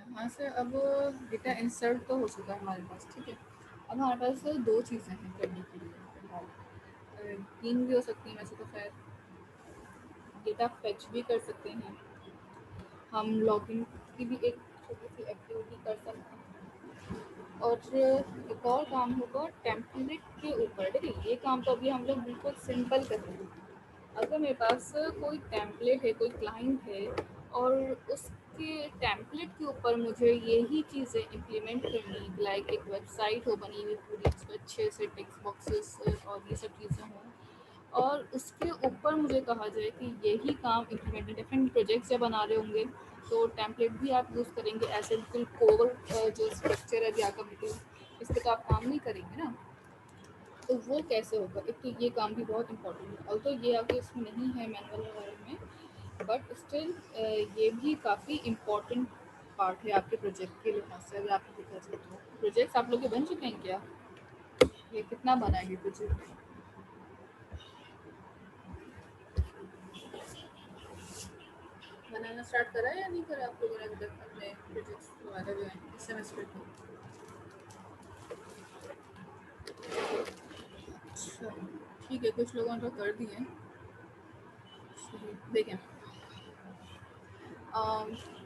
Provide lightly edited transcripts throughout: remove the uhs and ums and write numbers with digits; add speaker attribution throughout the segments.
Speaker 1: यहाँ से अब डेटा इंसर्ट तो हो चुका है हमारे पास, ठीक है। अब हमारे पास दो चीज़ें हैं करने के लिए फिलहाल, तीन भी हो सकती हैं वैसे तो खैर। डेटा फेच भी कर सकते हैं हम, लॉगिन की भी एक छोटी सी एक्टिविटी कर सकते हैं, और एक और काम होगा टेम्पलेट के ऊपर। ठीक है, ये काम तो अभी हम लोग बिल्कुल सिंपल कर रहे हैं। अगर मेरे पास कोई टेम्पलेट है, कोई क्लाइंट है, और उसके टेम्पलेट के ऊपर मुझे यही चीज़ें इम्प्लीमेंट करनी, लाइक एक वेबसाइट हो बनी हुई पूरी, उसमें अच्छे से टेक्स्ट बॉक्सेस और ये सब चीज़ें हों, और उसके ऊपर मुझे कहा जाए कि यही काम इम्प्लीमेंट, डिफरेंट प्रोजेक्ट्स जब बना रहे होंगे तो टेम्पलेट भी आप यूज़ करेंगे। ऐसे बिल्कुल कोर जो स्ट्रक्चर है या का बिल्कुल इस पर तो आप काम नहीं करेंगे ना। तो वो कैसे होगा, एक तो ये काम भी बहुत इंपॉर्टेंट है, और तो ये आगे इसमें नहीं है मैनुअल वगैरह में, बट स्टिल ये भी काफ़ी इम्पोर्टेंट पार्ट है आपके प्रोजेक्ट के लिहाज से। अगर आपको देखा जाए तो प्रोजेक्ट्स आप लोग के बन चुके हैं क्या, ये कितना बनाएंगे प्रोजेक्ट? बनाना स्टार्ट करा है या नहीं करा आप लोगों ने अभी तक अपने प्रोजेक्ट्स वगैरह जो हैं इस सेमेस्टर के? अच्छा, ठीक है, कुछ लोगों ने तो कर दिए हैं। देखें,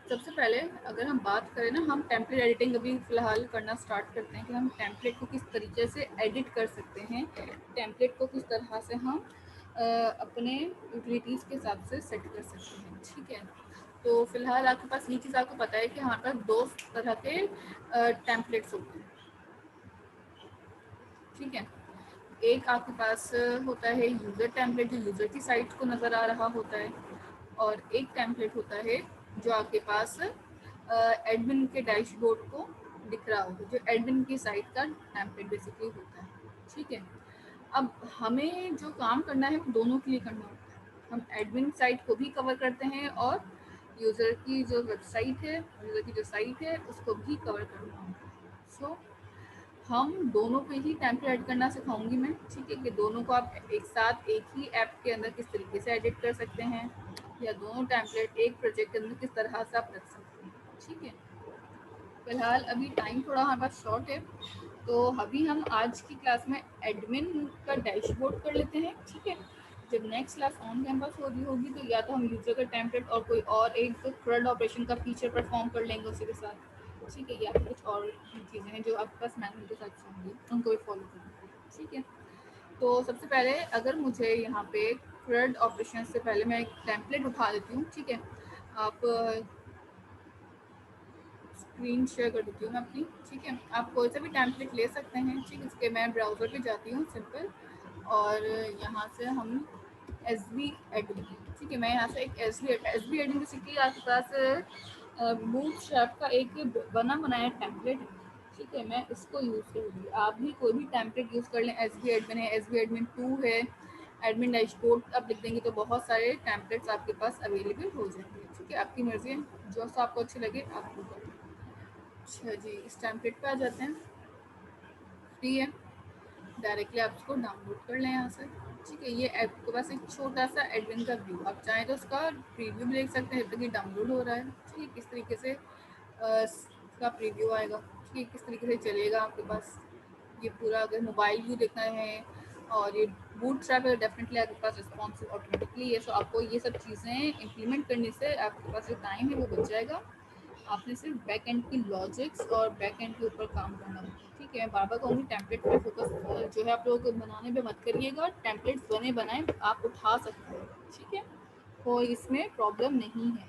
Speaker 1: सबसे पहले अगर हम बात करें ना, हम टेम्पलेट एडिटिंग अभी फ़िलहाल करना स्टार्ट करते हैं कि हम टेम्पलेट को किस तरीके से एडिट कर सकते हैं, टेम्पलेट को किस तरह से हम अपने यूटिलिटीज़ के हिसाब से सेट कर सकते हैं, ठीक है। तो फ़िलहाल आपके पास ये चीज़ आपको पता है कि हमारे पास दो तरह के टेम्पलेट्स होते हैं, ठीक है। एक आपके पास होता है यूज़र टेम्पलेट, जो यूज़र की साइट को नज़र आ रहा होता है, और एक टेम्पलेट होता है जो आपके पास एडमिन के डैशबोर्ड को दिख रहा होगा, जो एडमिन की साइट का टेम्पलेट बेसिकली होता है, ठीक है। अब हमें जो काम करना है वो दोनों के लिए करना होता है। हम एडमिन साइट को भी कवर करते हैं, और यूज़र की जो वेबसाइट है, यूज़र की जो साइट है उसको भी कवर करना होता है। सो हम दोनों पे ही टेम्पलेट ऐड करना सिखाऊंगी मैं, ठीक है, कि दोनों को आप एक साथ एक ही ऐप के अंदर किस तरीके से एडिट कर सकते हैं, या दोनों टेम्पलेट एक प्रोजेक्ट के अंदर किस तरह से आप रख सकते हैं, ठीक है। फिलहाल अभी टाइम थोड़ा हमारे पास शॉर्ट है, तो अभी हम आज की क्लास में एडमिन का डैशबोर्ड कर लेते हैं, ठीक है। जब नेक्स्ट क्लास ऑन कैंपस हो रही होगी तो या तो हम यूज़र का टेम्पलेट और कोई और एक फ्रंट ऑपरेशन का फीचर परफॉर्म कर लेंगे उसी के साथ, ठीक है, या फिर कुछ और चीज़ें हैं जो आपके पास मैनुअल के साथ होंगी उनको भी फॉलो करेंगे, ठीक है। तो सबसे पहले अगर मुझे यहाँ पे फ्रंट ऑपरेशन से पहले मैं एक टेम्पलेट उठा लेती हूँ, ठीक है। आप स्क्रीन शेयर कर देती हूँ मैं अपनी, ठीक है। आप कोई सा भी टेम्पलेट ले सकते हैं, ठीक है। इसके मैं ब्राउज़र पे जाती हूँ सिंपल, और यहाँ से हम एस बी एडिंग, ठीक है, मैं यहाँ से एक एस बी एडिंग बेसिकली आपके पास बूट स्ट्रैप का एक बना बनाया टेम्पलेट है, ठीक है। मैं इसको यूज़ करूँगी, आप भी कोई भी टेम्पलेट यूज़ कर लें। एस बी एडमिन है, एस बी एडमिन 2 है, एडमिन डैशबोर्ड आप लिख देंगे तो बहुत सारे टेम्पलेट्स आपके पास अवेलेबल हो जाएंगे, ठीक है। आपकी मर्ज़ी है, जो सा आपको अच्छे लगे आप वो करें। अच्छा जी, इस टेम्पलेट पे आ जाते हैं, फ्री है, डायरेक्टली आप उसको डाउनलोड कर लें यहाँ से, ठीक है। ये आपके पास एक छोटा सा एडमिन का व्यू, आप चाहें तो उसका प्रीव्यू भी देख सकते हैं जब तक ये डाउनलोड हो रहा है, ठीक है। किस तरीके से इसका प्रीव्यू आएगा, ठीक है, किस तरीके से चलेगा आपके पास ये पूरा। अगर मोबाइल व्यू देखना है और ये बूट स्ट्रैप है, डेफिनेटली आपके पास रिस्पॉन्सिव ऑटोमेटिकली है। सो आपको ये सब चीज़ें इम्प्लीमेंट करने से आपके पास जो टाइम है वो बच जाएगा। आपने सिर्फ बैक एंड की लॉजिक्स और बैक एंड के ऊपर काम करना होता है, ठीक है। मैं बार बार कहूँगी टेम्पलेट पे फोकस जो है आप लोग बनाने पे मत करिएगा, टेम्पलेट्स बने बनाए आप उठा सकते हैं, ठीक है। तो इसमें प्रॉब्लम नहीं है,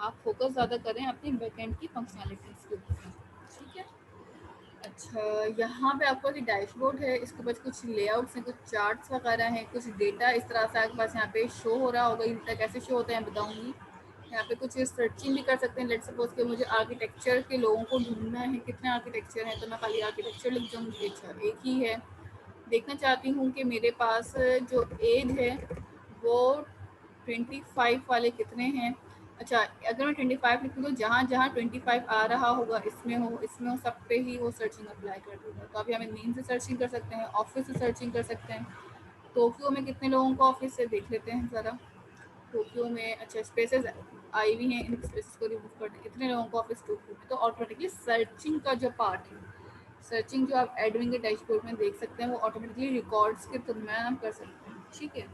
Speaker 1: आप फोकस ज़्यादा करें अपने बैक एंड की फंक्शनैलिटीज़ के ऊपर, ठीक है। अच्छा, यहाँ पे आपका जो डैशबोर्ड है इसके पास कुछ लेआउट्स हैं, कुछ चार्ट्स वगैरह हैं, कुछ डेटा इस तरह से आपके पास यहाँ पे शो हो रहा होगा। ये डेटा कैसे शो होता है मैं बताऊँगी। यहाँ पे कुछ सर्चिंग भी कर सकते हैं। लेट्स सपोज कि मुझे आर्किटेक्चर के लोगों को ढूंढना है, कितने आर्किटेक्चर हैं, तो मैं खाली आर्किटेक्चर लिख दूँगी, अच्छा एक ही है। देखना चाहती हूँ कि मेरे पास जो एज है वो 25 वाले कितने हैं। अच्छा, अगर मैं 25 लिखूँ तो जहाँ जहाँ 25 आ रहा होगा इसमें हो, सब पे ही वो सर्चिंग अप्लाई कर दूँगा। तो अभी हमें नेम से सर्चिंग कर सकते हैं, ऑफिस से सर्चिंग कर सकते हैं। टोक्यो में कितने लोगों को ऑफिस से देख लेते हैं ज़रा। टोक्यो में अच्छा स्पेसेस आई हुई हैं, इन स्पेसेस को रिमूव करना, इतने लोगों को ऑफिस टोक्यो में, तो ऑटोमेटिकली सर्चिंग का जो पार्ट है, सर्चिंग जो आप एडमिन के डैशबोर्ड में देख सकते हैं वो ऑटोमेटिकली रिकॉर्ड्स के थ्रू में हम कर सकते हैं। ठीक है,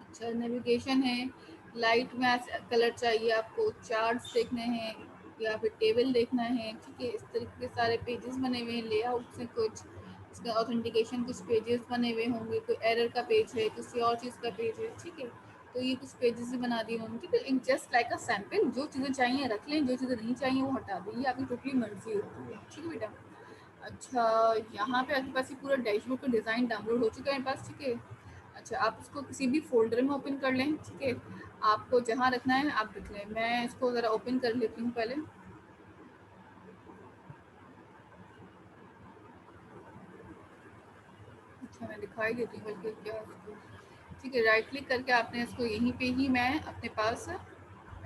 Speaker 1: अच्छा नेविगेशन है, लाइट मैच कलर चाहिए आपको, चार्ट्स देखने हैं या फिर टेबल देखना है। ठीक है, इस तरीके के सारे पेजेस बने हुए हैं, लेआउट से कुछ इसका ऑथेंटिकेशन कुछ पेजेस बने हुए होंगे, कोई एरर का पेज है, किसी और चीज़ का पेज है। ठीक है, तो ये कुछ पेजेस भी बना दिए होंगे। ठीक है, in just like a sample, जो चीज़ें चाहिए रख लें, जो चीज़ें नहीं चाहिए वो हटा दें, ये आपकी टोटली मर्जी होती है। ठीक है बेटा, अच्छा यहाँ पे आपके पास ये पूरा डैशबोर्ड का डिज़ाइन डाउनलोड हो चुका है मेरे पास। ठीक है, अच्छा आप इसको किसी भी फोल्डर में ओपन कर लें। ठीक है, आपको जहाँ रखना है आप रख लें। मैं इसको ज़रा ओपन कर लेती हूँ पहले। अच्छा मैं दिखाई देती हूँ बल्कि क्या इसको। ठीक है, राइट क्लिक करके आपने इसको यहीं पे ही मैं अपने पास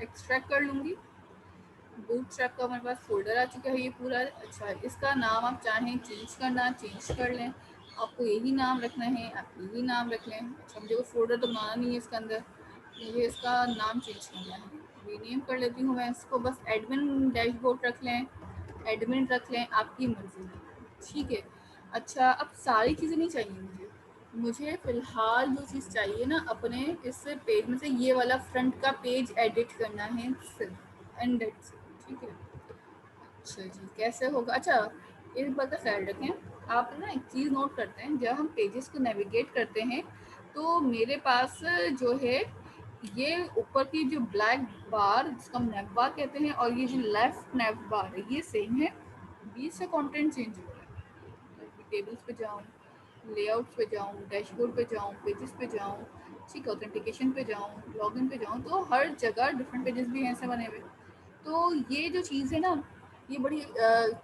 Speaker 1: एक्सट्रैक्ट कर लूँगी। बूटस्ट्रैप का हमारे पास फोल्डर आ चुका है ये पूरा। अच्छा इसका नाम आप चाहें चेंज करना चेंज कर लें, आपको यही नाम रखना है आप यही नाम रख लें। अच्छा मुझे वो फोल्डर तो बनाना नहीं है इसके अंदर, मुझे इसका नाम चेंज करना है, रीनेम कर लेती हूँ मैं इसको, बस एडमिन डैशबोर्ड रख लें, एडमिन रख लें, आपकी मर्जी। ठीक है, अच्छा अब सारी चीज़ें नहीं चाहिए मुझे फ़िलहाल जो चीज़ चाहिए ना अपने इस पेज में से ये वाला फ्रंट का पेज एडिट करना है सिर्फ एंड दैट्स इट। ठीक है, अच्छा जी कैसे होगा, अच्छा एक बात का ख्याल रखें आप ना, एक चीज़ नोट करते हैं जब हम पेजेस को नेविगेट करते हैं तो मेरे पास जो है ये ऊपर की जो ब्लैक बार जिसको हम नेव बार कहते हैं और ये जो लेफ्ट नेव बार है ये सेम है, बीच से कंटेंट चेंज हो रहा है। टेबल्स पे जाऊँ, लेआउट्स पे जाऊँ, डैशबोर्ड पे जाऊँ, पेजेस पे जाऊँ, ठीक है, ऑथेंटिकेशन पे जाऊँ, लॉगिन पे जाऊँ, तो हर जगह डिफरेंट पेजेस भी हैं ऐसे बने हुए। तो ये जो चीज़ है ना ये बड़ी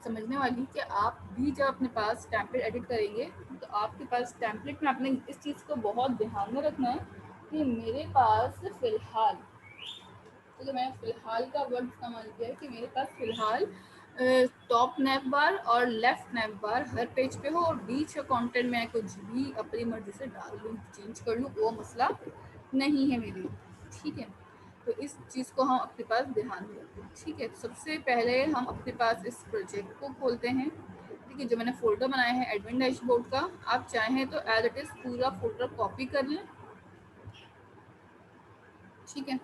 Speaker 1: समझने वाली कि आप भी जब अपने पास टेम्पलेट एडिट करेंगे तो आपके पास टेम्पलेट में आपने इस चीज़ को बहुत ध्यान में रखना है कि मेरे पास फ़िलहाल, तो मैंने फ़िलहाल का वर्ड इस्तेमाल किया है कि मेरे पास फ़िलहाल टॉप नैव बार और लेफ्ट नैव बार हर पेज पे हो और बीच का कंटेंट मैं कुछ भी अपनी मर्ज़ी से डाल लूँ चेंज कर लूँ, वो मसला नहीं है मेरे लिए। ठीक है, तो इस चीज़ को हम अपने पास ध्यान दें। ठीक है, सबसे पहले हम अपने पास इस प्रोजेक्ट को खोलते हैं। ठीक है, जो मैंने फ़ोल्डर बनाया है एडमिन डैशबोर्ड का, आप चाहें तो एज इट इज़ पूरा फ़ोल्डर कॉपी कर लें। ठीक है,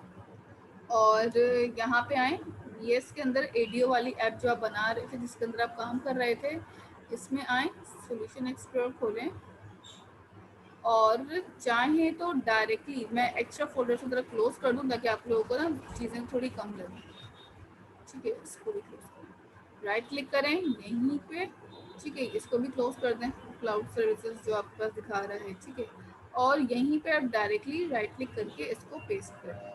Speaker 1: और यहाँ पे आए, ये इसके अंदर एडियो वाली ऐप जो आप बना रहे थे जिसके अंदर आप काम कर रहे थे इसमें आए, सॉल्यूशन एक्सप्लोरर खोलें और चाहें तो डायरेक्टली मैं एक्स्ट्रा फोल्डर से तरह क्लोज कर दूँ ताकि आप लोगों को ना चीज़ें थोड़ी कम लगें। ठीक है, इसको भी क्लोज करें, राइट क्लिक करें यहीं पे। ठीक है, इसको भी क्लोज कर दें, क्लाउड सर्विसेज जो आपके पास दिखा रहा है। ठीक है, और यहीं पे आप डायरेक्टली राइट क्लिक करके इसको पेस्ट करें।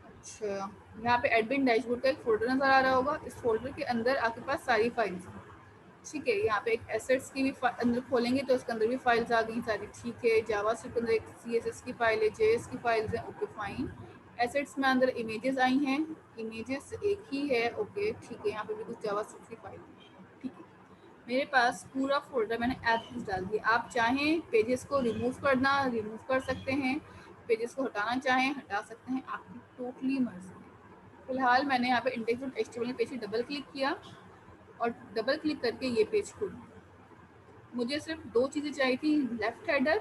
Speaker 1: अच्छा यहाँ पे एडमिन डैशबोर्ड का एक फोल्डर नज़र आ रहा होगा, इस फोल्डर के अंदर आपके पास सारी फाइल्स हैं। ठीक है, यहाँ पे एक एसेट्स की भी अंदर खोलेंगे तो इसके अंदर भी फाइल्स आ गई सारी। ठीक है, जावा स्क्रिप्ट के अंदर एक CSS की फाइल है, JS की फाइल्स हैं। ओके फाइन, एसेट्स में अंदर इमेजेस आई हैं, इमेजेस एक ही है। ओके ठीक है, यहाँ पे भी कुछ जावा स्क्रिप्ट की फाइल है। ठीक है, मेरे पास पूरा फोल्डर मैंने एप्स डाल दिया, आप चाहें पेजेस को रिमूव करना रिमूव कर सकते हैं, पेजेस को हटाना चाहें हटा सकते हैं, आपकी टोटली मर्जी है। फिलहाल मैंने यहाँ पे index.html पेज पे डबल क्लिक किया और डबल क्लिक करके ये पेज खोल, मुझे सिर्फ दो चीज़ें चाहिए थी, लेफ्ट हेडर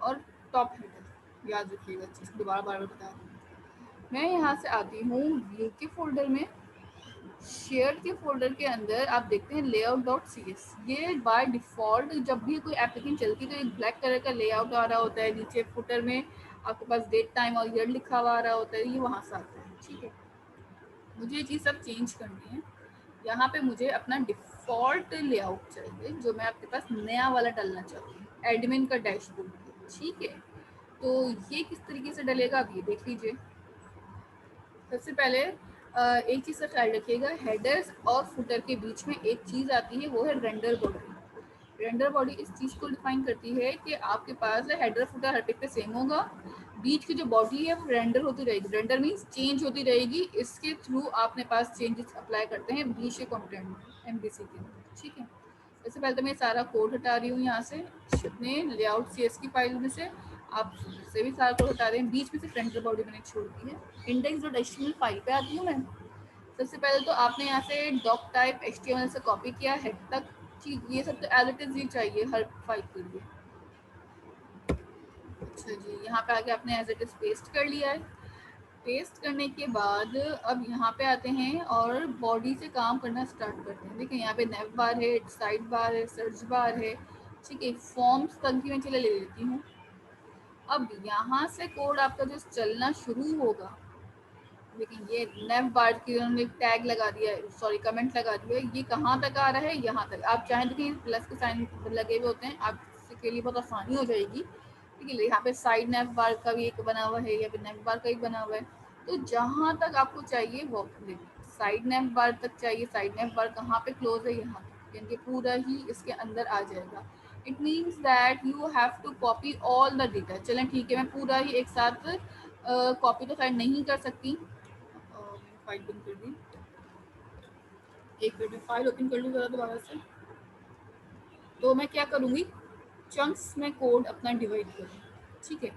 Speaker 1: और टॉप हेडर, याद रखिएगा चीज़, दोबारा बार बार बता रही हूँ। मैं यहाँ से आती हूँ व्यू के फोल्डर में, शेयर के फोल्डर के अंदर आप देखते हैं layout.cs, ये बाय डिफ़ॉल्ट जब भी कोई एप्लीकेशन चलती है तो एक ब्लैक कलर का लेआउट आ रहा होता है, नीचे फुटर में आपके पास डेट टाइम और ईयर लिखा हुआ आ रहा होता है, ये वहाँ से आता है। ठीक है, मुझे ये चीज़ सब चेंज करनी है। यहाँ पे मुझे अपना डिफ़ॉल्ट लेआउट चाहिए जो मैं आपके पास नया वाला डालना चाहती हूँ एडमिन का डैशबोर्ड। ठीक है, तो ये किस तरीके से डलेगा आप ये देख लीजिए। सबसे पहले एक चीज़ का ख्याल रखिएगा, हेडर्स और फुटर के बीच में एक चीज़ आती है वो है रेंडर बॉडी। रेंडर बॉडी इस चीज़ को डिफाइन करती है कि आपके पास हेडर फुटर हर पेज पे सेम होगा, बीच की जो बॉडी है वो रेंडर होती रहेगी, रेंडर मीन्स चेंज होती रहेगी, इसके थ्रू आपने पास चेंजेस अप्लाई करते हैं बीच के कॉन्टेंट में MVC के अंदर। ठीक है, सबसे पहले तो मैं सारा कोड हटा रही हूँ यहाँ से अपने लेआउट CS की फाइल में से, आप से भी सारा कोड हटा दें, बीच में से फ्रंट बॉडी मैंने छोड़ दी है। index.html फाइल पे आती हूँ मैं। सबसे पहले तो आपने यहाँ से डॉक टाइप HTML से कॉपी किया हेड तक, ये सब तो एज इट इज ही चाहिए हर फाइल के लिए। अच्छा जी, यहाँ पे आके आपने एज इट इज पेस्ट कर लिया है। पेस्ट करने के बाद अब यहाँ पे आते हैं और बॉडी से काम करना स्टार्ट करते हैं। देखिए यहाँ पे नेव बार है, साइड बार है, सर्च बार है, ठीक है। फॉर्म्स तक भी मैं चले ले लेती हूँ। अब यहाँ से कोड आपका जो चलना शुरू होगा, लेकिन ये नेव बार की उन्होंने टैग लगा दिया है, सॉरी कमेंट लगा दिया है। ये कहाँ तक आ रहा है, यहाँ तक। आप चाहें तो कहीं प्लस के साइन लगे हुए होते हैं, आपके लिए बहुत आसानी हो जाएगी। ठीक है, यहाँ पे साइड नेव बार का भी एक बना हुआ है, या फिर नेव बार का एक बना हुआ है। तो जहाँ तक आपको चाहिए वो साइड नेव बार तक चाहिए। साइड नेव बार कहाँ पे क्लोज है, यहाँ तक, यानी कि पूरा ही इसके अंदर आ जाएगा। It means that you have to copy all the data. चलें ठीक है, मैं पूरा ही एक साथ कॉपी तो शायद नहीं कर सकती। फाइल ओपन कर दी, एक मिनट में फाइल ओपन कर लूँ ज़रा दोबारा से। तो मैं क्या करूँगी, चंक्स में कोड अपना डिवाइड करूँ, ठीक है।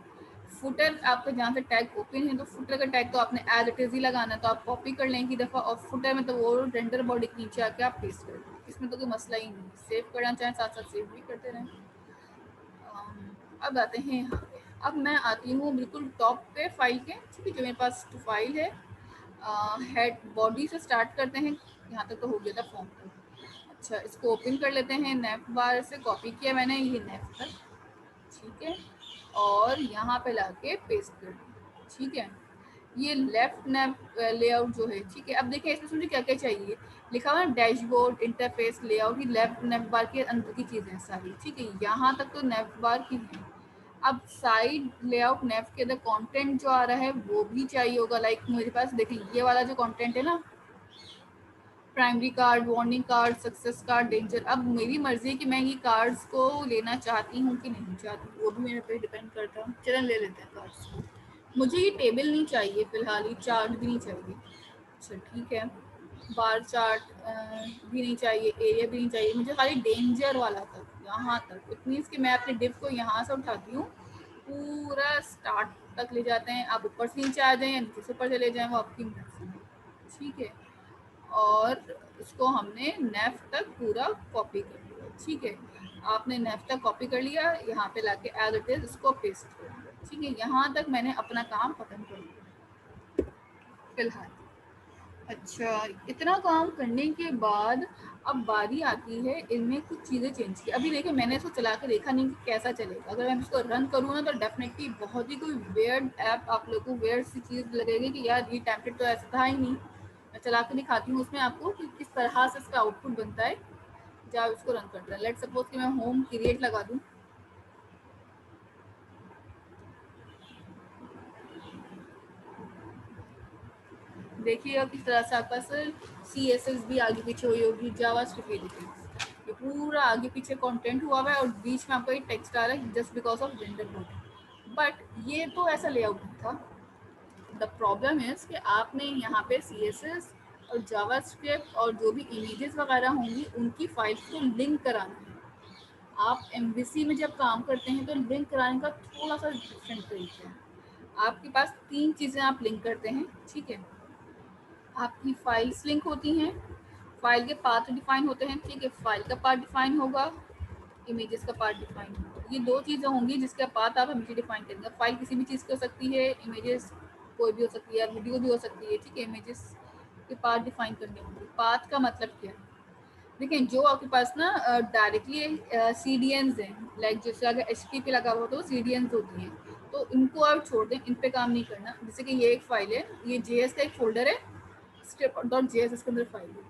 Speaker 1: फुटर आपका जहाँ से टैग ओपन है, तो फुटर का टैग तो आपने एज इट इज ही लगाना है, तो आप कॉपी कर लें एक दफ़ा, और फुटर में तो वो रेंडर बॉडी के नीचे आके आप पेस्ट कर लें। इसमें तो कोई मसला ही नहीं, सेव करना चाहें साथ साथ सेव भी करते रहें। अब आते हैं यहाँ पे। अब मैं आती हूँ बिल्कुल टॉप पे फाइल के, ठीक है, जो मेरे पास फाइल है। हेड बॉडी से स्टार्ट करते हैं, यहाँ तक तो हो गया था फॉर्म तक। अच्छा, इसको ओपन कर लेते हैं। नेफ बार से कॉपी किया मैंने ये नेफ तक, ठीक है, और यहाँ पे लाके पेस्ट कर दिया, ठीक है। ये लेफ्ट नेफ लेआउट जो है, ठीक है। अब देखिए इसमें मुझे क्या क्या चाहिए, लिखा हुआ है डैशबोर्ड, इंटरफेस, लेआउट। ये लेफ्ट नेफ बार के अंदर की चीज़ें हैं सारी, ठीक है। यहाँ तक तो नेफ बार की है। अब साइड लेआउट नेफ के अंदर कंटेंट जो आ रहा है वो भी चाहिए होगा। लाइक मेरे पास देखिए ये वाला जो कंटेंट है ना, primary card, warning card, success card, danger. अब मेरी मर्जी है कि मैं ये कार्ड्स को लेना चाहती हूँ कि नहीं चाहती, वो भी मेरे पे डिपेंड करता है। चलन ले लेते हैं कार्ड्स को। मुझे ये टेबल नहीं चाहिए फिलहाल, ये चार्ट भी नहीं चाहिए। अच्छा ठीक है, बार चार्ट भी नहीं चाहिए, एरिया भी नहीं चाहिए, मुझे खाली डेंजर वाला तक, यहाँ तक। इट मीन्स कि मैं अपने डिव को यहाँ से उठाती हूँ, पूरा स्टार्ट तक ले जाते हैं। आप ऊपर से नीचे आ जाएं या नीचे से ऊपर चले जाएं, वो आपकी मर्जी है, ठीक है। और इसको हमने नेफ तक पूरा कॉपी कर लिया, ठीक है। आपने नेफ तक कॉपी कर लिया, यहाँ पे लाके एज इट इज इसको पेस्ट कर दिया, ठीक है। यहाँ तक मैंने अपना काम खत्म कर लिया फिलहाल। अच्छा, इतना काम करने के बाद अब बारी आती है इनमें कुछ चीज़ें चेंज की। अभी देखिए मैंने इसको चला के देखा नहीं कि कैसा चलेगा। अगर मैं इसको रन करूँ ना, तो डेफिनेटली बहुत ही कोई वेयर्ड ऐप आप लोगों को वेयर्ड सी चीज़ लगेगी कि यार ये टेम्पलेट तो ऐसा था ही नहीं। मैं चला के दिखाती हूँ उसमें आपको कि किस तरह से इसका आउटपुट बनता है जब आप इसको रन करते हैं। लेट सपोज कि मैं होम क्रिएट लगा दूँ, देखिएगा किस तरह से आपका सर CSS भी आगे पीछे हुई होगी, जावास्क्रिप्ट भी देखिए ये पूरा आगे पीछे कंटेंट हुआ हुआ है, और बीच में आपका ये टेक्स्ट आ रहा है just because of render body. But ये तो ऐसा लेआउट नहीं था। द प्रॉब्लम इज कि आपने यहाँ पे CSS और जावास्क्रिप्ट और जो भी इमेजेस वगैरह होंगी उनकी फाइल्स को लिंक कराना है। आप MVC में जब काम करते हैं तो लिंक कराने का थोड़ा सा डिफरेंट तरीका है। आपके पास 3 चीज़ें आप लिंक करते हैं, ठीक है। आपकी फाइल्स लिंक होती हैं, फाइल के पाथ डिफाइन होते हैं, ठीक है। फाइल का पार्ट डिफाइन होगा, इमेजेस का पार्ट डिफाइन होगा। ये 2 चीज़ें होंगी जिसका पाथ आप हमेशा डिफाइन करेंगे। फाइल किसी भी चीज़ की हो सकती है, इमेजेस कोई भी हो सकती है, वीडियो भी हो सकती है, ठीक है। इमेजेस के पार्ट डिफाइन करने होंगे। पाथ का मतलब क्या है, देखिए जो आपके पास ना डायरेक्टली CDNs हैं, लाइक जैसे अगर HTTP लगा हुआ तो CDNs होती हैं, तो इनको आप छोड़ दें, इन पे काम नहीं करना। जैसे कि ये एक फाइल है, ये JS का एक फोल्डर है, script.js इसके अंदर फाइल है,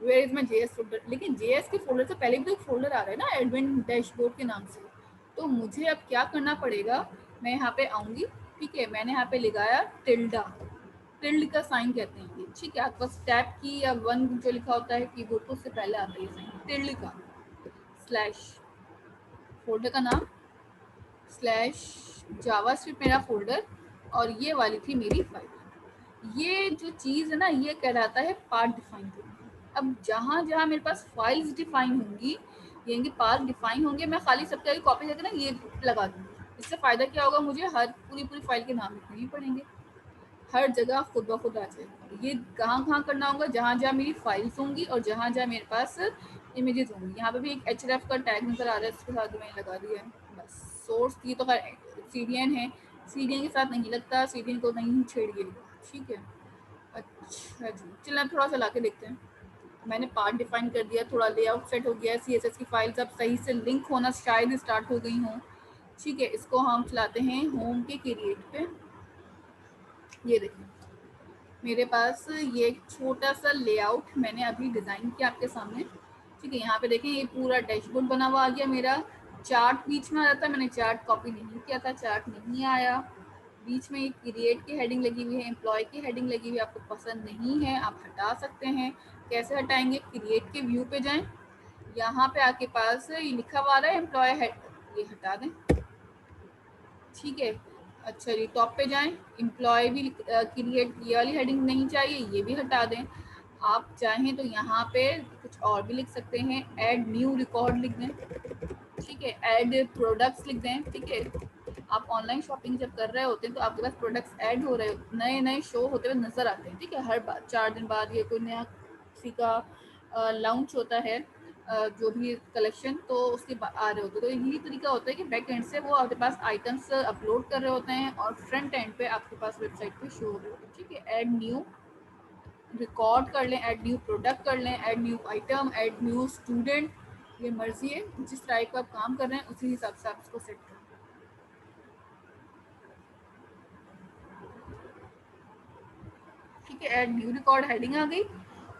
Speaker 1: where is my JS folder. लेकिन JS के फोल्डर से पहले भी तो एक फोल्डर आ रहा है ना एडमिन डैशबोर्ड के नाम से। तो मुझे अब क्या करना पड़ेगा, मैं यहाँ पे आऊँगी, ठीक है। मैंने यहाँ पे लगाया टिल्डा, टिल्ड का साइन कहते हैं ये, ठीक है। आपके पास टैब की या 1 जो लिखा होता है कीबोर्ड को, उससे पहले आता है ये साइन टिल्ड का, स्लैश फोल्डर का नाम, स्लैश जावास्क्रिप्ट मेरा फोल्डर, और ये वाली थी मेरी फाइल। ये जो चीज़ है ना, ये कहलाता है पार्ट डिफाइन करना। अब जहाँ जहाँ मेरे पास फाइल्स डिफाइन होंगी, यानी कि पार्ट डिफाइन होंगे, मैं खाली सबके कॉपी करके ना ये लगा दूँगी, इससे फ़ायदा क्या होगा, मुझे हर पूरी फाइल के नाम लिखने नहीं पड़ेंगे, हर जगह खुद ब खुद आ जाएगा। ये कहाँ कहाँ करना होगा, जहाँ जहाँ मेरी फाइल्स होंगी और जहाँ जहाँ मेरे पास इमेजेस होंगी। यहाँ पे भी एक href का टैग नज़र आ रहा है, इसके साथ मैंने लगा दिया है बस। सोर्स की तो खैर CDN है, CDN के साथ नहीं लगता, CDN को नहीं छेड़िए, ठीक है। अच्छा जी, चलिए अब थोड़ा सा ला के देखते हैं। मैंने पार्ट डिफाइन कर दिया, थोड़ा लेआउट सेट हो गया है, CSS की फाइल्स अब सही से लिंक होना शायद स्टार्ट हो गई हों, ठीक है। इसको हम चलाते हैं होम के क्रिएट पे। ये देखिए मेरे पास ये एक छोटा सा लेआउट मैंने अभी डिज़ाइन किया आपके सामने, ठीक है। यहाँ पे देखें ये पूरा डैशबोर्ड बना हुआ आ गया मेरा। चार्ट बीच में आ रहा था, मैंने चार्ट कॉपी नहीं किया था, चार्ट नहीं आया। बीच में एक क्रिएट की हेडिंग लगी हुई है, एम्प्लॉय की हेडिंग लगी हुई है, आपको पसंद नहीं है आप हटा सकते हैं। कैसे हटाएंगे, क्रिएट के व्यू पे जाएं, यहाँ पे आपके पास ये लिखा हुआ आ रहा है एम्प्लॉय हेड, ये हटा दें, ठीक है। अच्छा जी, टॉप पे जाएं, एम्प्लॉय भी क्रिएट, ये वाली हेडिंग नहीं चाहिए, ये भी हटा दें। आप चाहें तो यहाँ पे कुछ और भी लिख सकते हैं, ऐड न्यू रिकॉर्ड लिख दें, ठीक है। ऐड प्रोडक्ट्स लिख दें, ठीक है। आप ऑनलाइन शॉपिंग जब कर रहे होते हैं तो आपके पास प्रोडक्ट्स ऐड हो रहे, नए नए शो होते हुए नजर आते हैं, ठीक है। हर बार 4 दिन बाद ये कोई नया किसी का लॉन्च होता है, जो भी कलेक्शन, तो उसके आ रहे होते हैं। तो यही तरीका होता है कि बैक एंड से वो आपके पास आइटम्स अपलोड कर रहे होते हैं और फ्रंट एंड पे आपके पास वेबसाइट पे शो हो रहे होते हैं, ठीक है। ऐड न्यू रिकॉर्ड कर लें, ऐड न्यू प्रोडक्ट कर लें, add new item, add new student, ये मर्जी है, जिस टाइप का आप काम कर रहे हैं उसी हिसाब से आप इसको सेट करें, ठीक है। ऐड न्यू रिकॉर्ड हेडिंग आ गई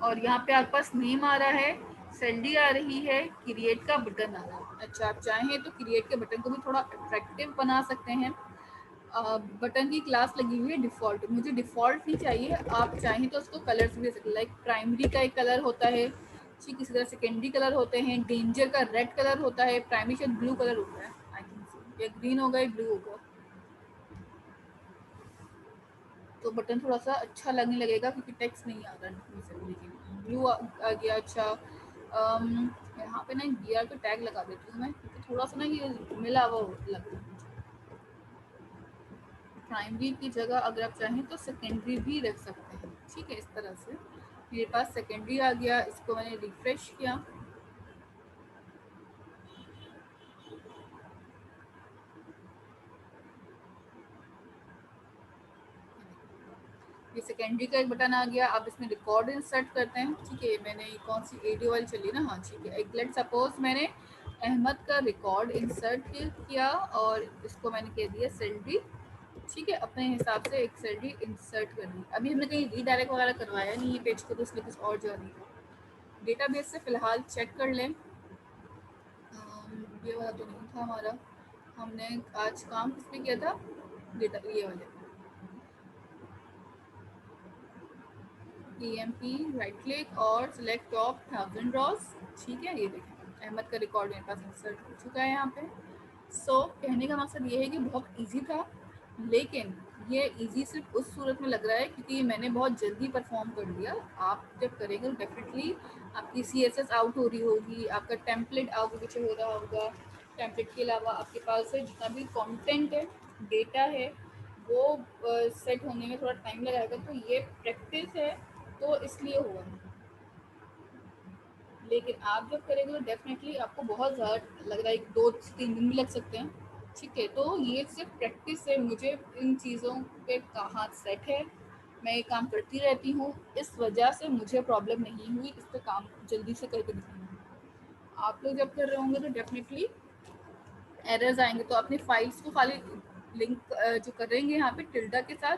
Speaker 1: और यहाँ पे आपके पास नेम आ रहा है, सैलरी आ रही है, क्रिएट का बटन आ रहा है। अच्छा, आप चाहें तो क्रिएट के बटन को भी थोड़ा अट्रैक्टिव बना सकते हैं। बटन की क्लास लगी हुई है डिफ़ॉल्ट, मुझे डिफ़ॉल्ट नहीं चाहिए, आप चाहें तो उसको कलर्स भी दे सकते हैं। लाइक प्राइमरी का एक कलर होता है, ठीक, इसी तरह सेकेंडरी कलर होते हैं, डेंजर का रेड कलर होता है, प्राइमरी शायद ब्लू कलर होता है, आई थिंक सो, या ग्रीन होगा या ब्लू होगा। तो बटन थोड़ा सा अच्छा लगने लगेगा क्योंकि टेक्स्ट नहीं आ रहा है, लेकिन ब्लू आ गया। अच्छा, यहाँ पे ना गियर का टैग लगा देती हूँ मैं, क्योंकि थोड़ा सा ना ये मिला हुआ लग रहा है। प्राइमरी की जगह अगर आप चाहें तो सेकेंडरी भी रख सकते हैं, ठीक है। इस तरह से मेरे पास सेकेंडरी आ गया, इसको मैंने रिफ्रेश किया, ये सेकेंडरी का एक बटन आ गया। अब इसमें रिकॉर्ड इंसर्ट करते हैं, ठीक है। मैंने कौन सी एडियो वाली चली ना, हाँ ठीक है। एक लेट सपोज मैंने अहमद का रिकॉर्ड इंसर्ट किया और इसको मैंने कह दिया सैलरी, ठीक है। अपने हिसाब से एक सैलरी इंसर्ट करनी। अभी हमने कहीं रीडायरेक्ट वगैरह करवाया नहीं है पेज को, तो इसलिए कुछ और जा नहीं था। डेटाबेस से फ़िलहाल चेक कर लें, ये वाला तो नहीं था हमारा, हमने आज काम किस पे किया था, डेटा ये वाले EMP, राइट क्लिक और सिलेक्ट टॉप 1000 रॉस, ठीक है। ये देखें अहमद का रिकॉर्ड मेरे पास इंसर्ट हो चुका है यहाँ पे। सो कहने का मकसद ये है कि बहुत इजी था, लेकिन ये इजी सिर्फ उस सूरत में लग रहा है क्योंकि मैंने बहुत जल्दी परफॉर्म कर लिया। आप जब करेंगे तो डेफिनेटली आपकी CSS आउट हो रही होगी, आपका टेम्पलेट आगे पीछे हो रहा होगा, टेम्पलेट के अलावा आपके पास जितना भी कंटेंट है, डेटा है, वो सेट होने में थोड़ा टाइम लगाएगा। तो ये प्रैक्टिस है, तो इसलिए हुआ। लेकिन आप जब करेंगे तो डेफिनेटली आपको बहुत ज़्यादा लग रहा है, 2-3 दिन भी लग सकते हैं, ठीक है। तो ये सिर्फ प्रैक्टिस है, मुझे इन चीज़ों पे हाथ सेट है, मैं ये काम करती रहती हूँ, इस वजह से मुझे प्रॉब्लम नहीं हुई इस पर काम जल्दी से करके दिखाना। आप लोग जब कर रहे होंगे तो डेफिनेटली एरर्स आएंगे, तो अपनी फाइल्स को खाली लिंक जो करेंगे यहाँ पे टिल्डा के साथ,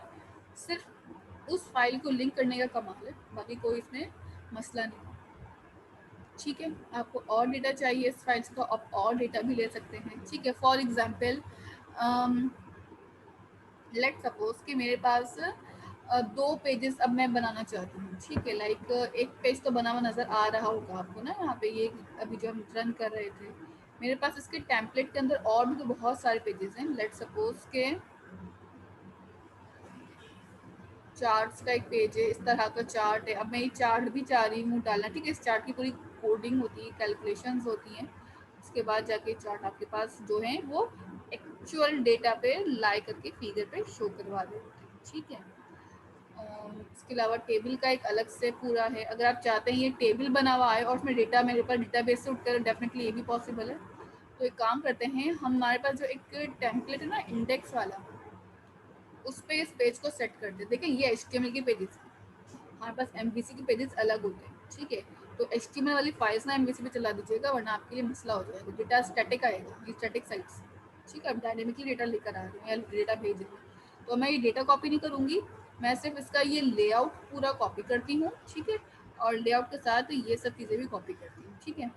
Speaker 1: सिर्फ उस फाइल को लिंक करने का कमाल है, बाकी कोई इसमें मसला नहीं, ठीक है। आपको और डेटा चाहिए इस फाइल से तो आप और डेटा भी ले सकते हैं, ठीक है। फॉर एग्जांपल लेट सपोज कि मेरे पास 2 पेजेस अब मैं बनाना चाहती हूँ, ठीक है। लाइक एक पेज तो बना हुआ नज़र आ रहा होगा आपको ना यहाँ पे, ये अभी जो हम रन कर रहे थे, मेरे पास इसके टेम्पलेट के अंदर और भी तो बहुत सारे पेजेस हैं। लेट सपोज के चार्ट्स का एक पेज है, इस तरह का चार्ट है। अब मैं ये चार्ट भी चाह रही हूँ डालना, ठीक है। इस चार्ट की पूरी कोडिंग होती है, कैलकुलेशंस होती हैं, उसके बाद जाके चार्ट आपके पास जो है वो एक एक्चुअल डेटा पे लाई करके फिगर पे शो करवा देते हैं, ठीक है। इसके अलावा टेबल का एक अलग से पूरा है, अगर आप चाहते हैं ये टेबल बना हुआ है और उसमें डेटा मेरे पास डेटाबेस से उठकर, डेफिनेटली ये भी पॉसिबल है। तो एक काम करते हैं, हमारे पास जो एक टेम्पलेट है ना इंडेक्स वाला, उस पर इस पेज को सेट कर दे। देखिए ये HTML के पेजेस हैं, हमारे पास MVC के पेजेस अलग होते हैं, ठीक है। तो HTML वाली फाइल्स ना MVC पे चला दीजिएगा, वरना आपके लिए मसला हो जाएगा। डेटा स्टैटिक आएगा, ये स्टैटिक साइट्स, ठीक है। अब डायनेमिकली डेटा लेकर आ रही हूँ या डेटा भेज रही हूँ, तो मैं ये डेटा कॉपी नहीं करूँगी, मैं सिर्फ इसका ये लेआउट पूरा कॉपी करती हूँ, ठीक है। और लेआउट के साथ ये सब चीज़ें भी कॉपी करती हूँ, ठीक है।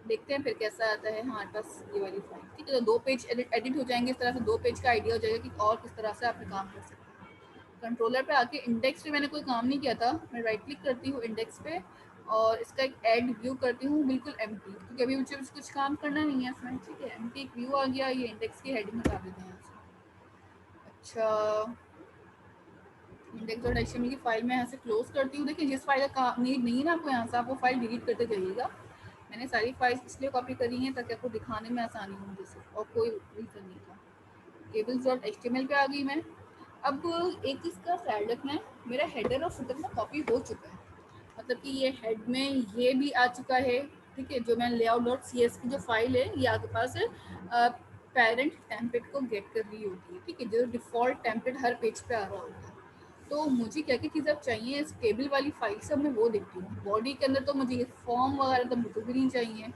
Speaker 1: देखते हैं फिर कैसा आता है हमारे पास ये वाली फाइल, ठीक है। तो 2 पेज एडिट हो जाएंगे, इस तरह से 2 पेज का आइडिया हो जाएगा कि और किस तरह से आप काम कर सकते हैं। कंट्रोलर पे आके इंडेक्स पे मैंने कोई काम नहीं किया था, मैं राइट क्लिक करती हूँ इंडेक्स पे और इसका एक ऐड व्यू करती हूँ, बिल्कुल एम्प्टी, क्योंकि अभी मुझे कुछ काम करना नहीं है इसमें, ठीक है। एम्प्टी एक व्यू आ गया, ये इंडेक्स की हेडिंग हटा देते हैं इसमें। अच्छा, इंडेक्स डॉट एचटीएमएल की फाइल मैं यहाँ से क्लोज करती हूँ। देखिए जिस फाइल का नीड नहीं है ना आपको, यहाँ से आप वो फाइल डिलीट करते जाइएगा। मैंने सारी फाइल्स इसलिए कॉपी करी हैं ताकि आपको दिखाने में आसानी हो मुझे से, और कोई रीज़न नहीं था। टेबल्स डॉट एचटीएमएल पे आ गई मैं। अब एक चीज़ का ख्याल रखना है, मेरा हेडर और फुटर में कॉपी हो चुका है, मतलब कि ये हेड में ये भी आ चुका है, ठीक है। जो मैं लेआउट डॉट सी एस की जो फाइल है ये आपके पास पेरेंट टेम्पलेट को गेट कर रही होती है, ठीक है, जो डिफ़ॉल्ट टेम्पलेट हर पेज पे आ रहा होता है। तो मुझे क्या क्या चीज़ें अब चाहिए इस टेबल वाली फाइल से, मैं वो देखती हूँ। बॉडी के अंदर तो मुझे ये फॉर्म वगैरह तो बिल्कुल भी नहीं चाहिए,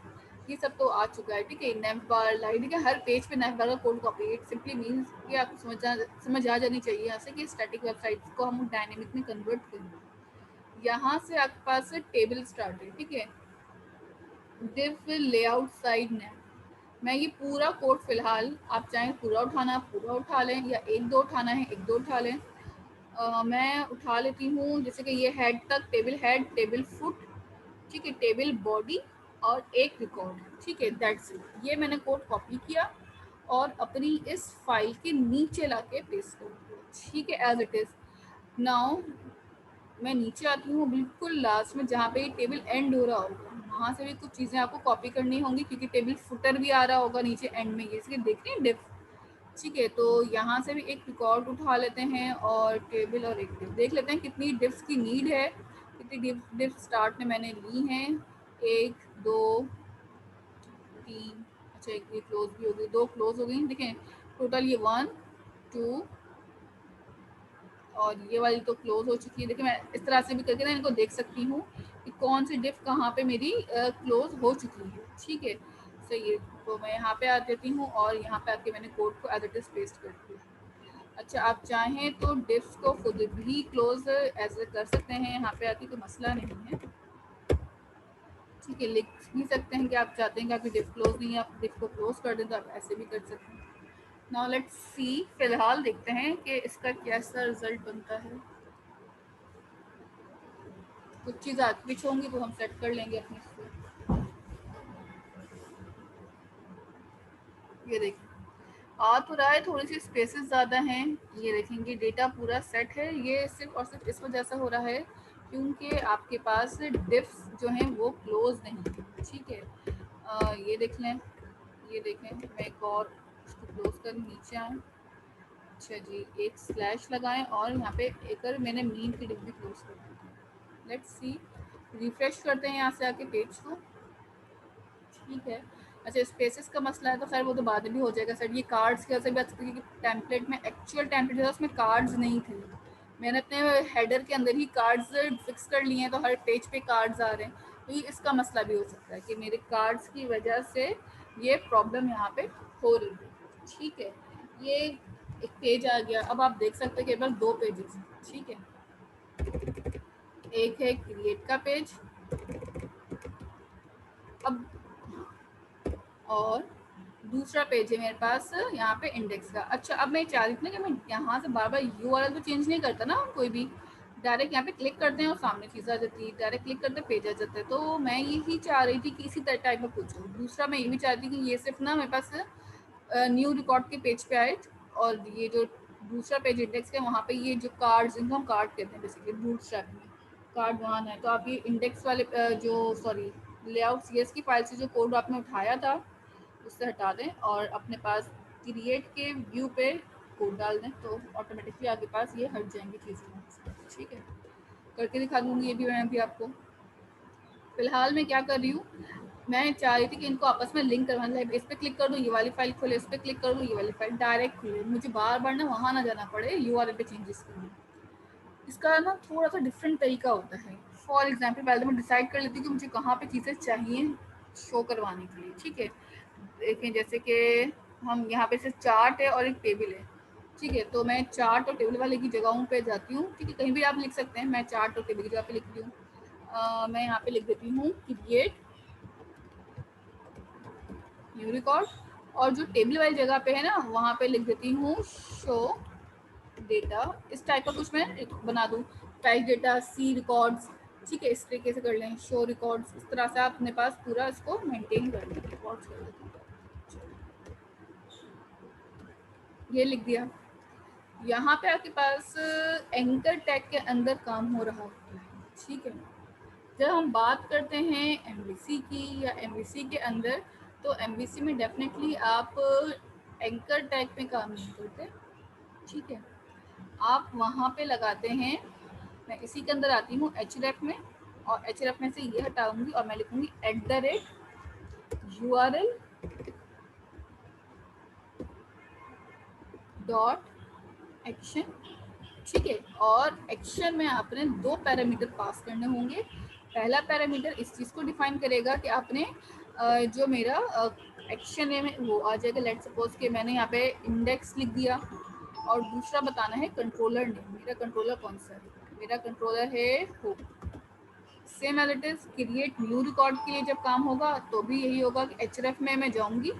Speaker 1: ये सब तो आ चुका है, ठीक है। नेम बार लाइट के हर पेज पे नेम बार का code copy, it simply means कि आपको समझ आ जानी चाहिए यहाँ से कि स्टैटिक वेबसाइट्स को हम डायनेमिक में कन्वर्ट करेंगे। यहाँ से आपके पास टेबल स्टार्ट है, ठीक है। डिफ लेआउट साइड नेम, मैं ये पूरा कोड फिलहाल, आप चाहें पूरा उठाना पूरा उठा लें, या एक दो उठाना है एक दो उठा लें। मैं उठा लेती हूँ, जैसे कि ये हेड तक, टेबल हेड, टेबल फुट, ठीक है, टेबल बॉडी और एक रिकॉर्ड, ठीक है, दैट्स इट। ये मैंने कोड कॉपी किया और अपनी इस फाइल के नीचे लाके पेस्ट कर दिया, ठीक है, एज इट इज़। नाउ मैं नीचे आती हूँ बिल्कुल लास्ट में, जहाँ पे ये टेबल एंड हो रहा होगा, वहाँ से भी कुछ चीज़ें आपको कॉपी करनी होंगी, क्योंकि टेबल फुटर भी आ रहा होगा नीचे एंड में, ये इसलिए देख रहे हैं डिफ, ठीक है। तो यहाँ से भी एक रिकॉर्ड उठा लेते हैं और टेबल और एक डिफ देख लेते हैं कितनी डिफ्स की नीड है, कितनी डिफ स्टार्ट में मैंने ली हैं। 1 2 3, अच्छा एक ये क्लोज भी हो गई, 2 क्लोज हो गई, देखें टोटल ये 1 2 और ये वाली तो क्लोज हो चुकी है। देखिए मैं इस तरह से भी करके ना इनको देख सकती हूँ कि कौन सी डिफ कहाँ पे मेरी क्लोज हो चुकी है, ठीक है। सही है, तो मैं यहाँ पे आ जाती हूँ और यहाँ पे आके मैंने कोड को एज इट इज पेस्ट कर दिया। अच्छा, आप चाहें तो डिफ्स को खुद भी क्लोज एज कर सकते हैं, यहाँ पे आके कोई मसला नहीं है, ठीक है। लिख भी सकते हैं कि आप चाहते हैं कि आपकी डिफ क्लोज नहीं है, आप डिफ को क्लोज कर दें, तो आप ऐसे भी कर सकते हैं। नाउ लेट्स सी, फिलहाल देखते हैं कि इसका कैसा रिजल्ट बनता है। कुछ चीज़ आगे पीछे होंगी तो हम सेट कर लेंगे अपने से। ये देखिए आ तो रहा है, थोड़ी सी स्पेसेस ज़्यादा हैं। ये देखेंगे डेटा पूरा सेट है, ये सिर्फ और सिर्फ इस वजह से हो रहा है क्योंकि आपके पास डिफ्स जो हैं वो क्लोज नहीं है, ठीक है। ये देख लें, ये देखें, मैं एक और इसको क्लोज कर नीचे आऊँ। अच्छा जी, एक स्लैश लगाएं और यहाँ पे एक और मैंने मीन की डिफ भी क्लोज कर दी। लेट्स सी, रिफ्रेश करते हैं यहाँ से आके पेज को, ठीक है। अच्छा, स्पेसेस का मसला है तो खैर वो तो बाद में भी हो जाएगा सर। ये कार्ड्स की वजह से बात सकती है कि टेम्पलेट में, एक्चुअल टेम्पलेट जो था उसमें कार्ड्स नहीं थे, मैंने अपने हेडर के अंदर ही कार्ड्स फिक्स कर लिए हैं, तो हर पेज पे कार्ड्स आ रहे हैं। तो ये इसका मसला भी हो सकता है कि मेरे कार्ड्स की वजह से ये प्रॉब्लम यहाँ पे हो रही है, ठीक है। ये एक पेज आ गया, अब आप देख सकते हैं कि बस 2 पेजेस हैं, ठीक है। एक है क्रिएट का पेज, अब और दूसरा पेज है मेरे पास यहाँ पे इंडेक्स का। अच्छा, अब मैं चाह रही थी ना कि मैं यहाँ से बार बार यूआरएल तो चेंज नहीं करता ना कोई भी, डायरेक्ट यहाँ पे क्लिक करते हैं और सामने चीज़ आ जाती है, डायरेक्ट क्लिक करते पेज आ जाता है। तो मैं यही चाह रही थी कि इसी टाइप में कुछ हो। दूसरा मैं ये भी चाहती थी कि ये सिर्फ ना मेरे पास न्यू रिकॉर्ड के पेज पे आए, और ये जो दूसरा पेज इंडेक्स का वहाँ पे ये जो कार्ड्स, इनको हम कार्ड कहते हैं बेसिकली बूटस्ट्रैप में, कार्ड वहाँ है। तो आप ये इंडेक्स वाले जो सॉरी लेआउट सीएस की फाइल से जो कोड आपने उठाया था उससे हटा दें और अपने पास क्रिएट के व्यू पे कोड डाल दें तो ऑटोमेटिकली आपके पास ये हट जाएंगी चीज़ें। ठीक है, करके दिखा दूंगी ये भी मैं अभी आपको। फिलहाल मैं क्या कर रही हूँ, मैं चाह रही थी कि इनको आपस में लिंक करवाना है। इस पर क्लिक कर दूँ ये वाली फाइल खोले, इस पर क्लिक कर दूँ ये वाली फाइल डायरेक्ट खुले, मुझे बार बार ना वहाँ ना जाना पड़े URL पे चेंजेस के लिए। इसका ना थोड़ा सा डिफरेंट तरीका होता है। फॉर एग्जाम्पल पहले तो मैं डिसाइड कर लेती हूँ कि मुझे कहाँ पे चीज़ें चाहिए शो करवाने के लिए। ठीक है, देखें जैसे कि हम यहाँ पे से चार्ट है और एक टेबल है। ठीक है, तो मैं चार्ट और टेबल वाले की जगहों पे जाती हूँ। ठीक है, कहीं भी आप लिख सकते हैं, मैं चार्ट और टेबल की जगह पे लिखती हूँ। मैं यहाँ पे लिख देती हूँ क्रिएट न्यू रिकॉर्ड, और जो टेबल वाली जगह पे है ना वहाँ पे लिख देती हूँ शो डेटा। इस टाइप का कुछ मैं बना दूँ, टाइप डेटा सी रिकॉर्ड्स। ठीक है, इस तरीके से कर लें, शो रिकॉर्ड्स। इस तरह से आप अपने पास पूरा इसको मेंटेन कर लें। रिकॉर्ड्स कर लेते हैं, ये लिख दिया। यहाँ पे आपके पास एंकर टैग के अंदर काम हो रहा है। ठीक है, जब हम बात करते हैं MVC की या MVC के अंदर, तो MVC में डेफिनेटली आप एंकर टैग पे काम नहीं करते। ठीक है, आप वहाँ पे लगाते हैं, मैं इसी के अंदर आती हूँ href में, और href में से ये हटाऊंगी और मैं लिखूंगी @URL डॉट एक्शन। ठीक है, और एक्शन में आपने 2 पैरामीटर पास करने होंगे। पहला पैरामीटर इस चीज़ को डिफाइन करेगा कि आपने जो मेरा एक्शन है वो आ जाएगा। लेट सपोज कि मैंने यहाँ पे इंडेक्स लिख दिया, और दूसरा बताना है कंट्रोलर नेम। मेरा कंट्रोलर कौन सा है, मेरा कंट्रोलर है home. Same as it is create new record के लिए जब काम होगा तो भी यही होगा कि href में मैं जाऊंगी,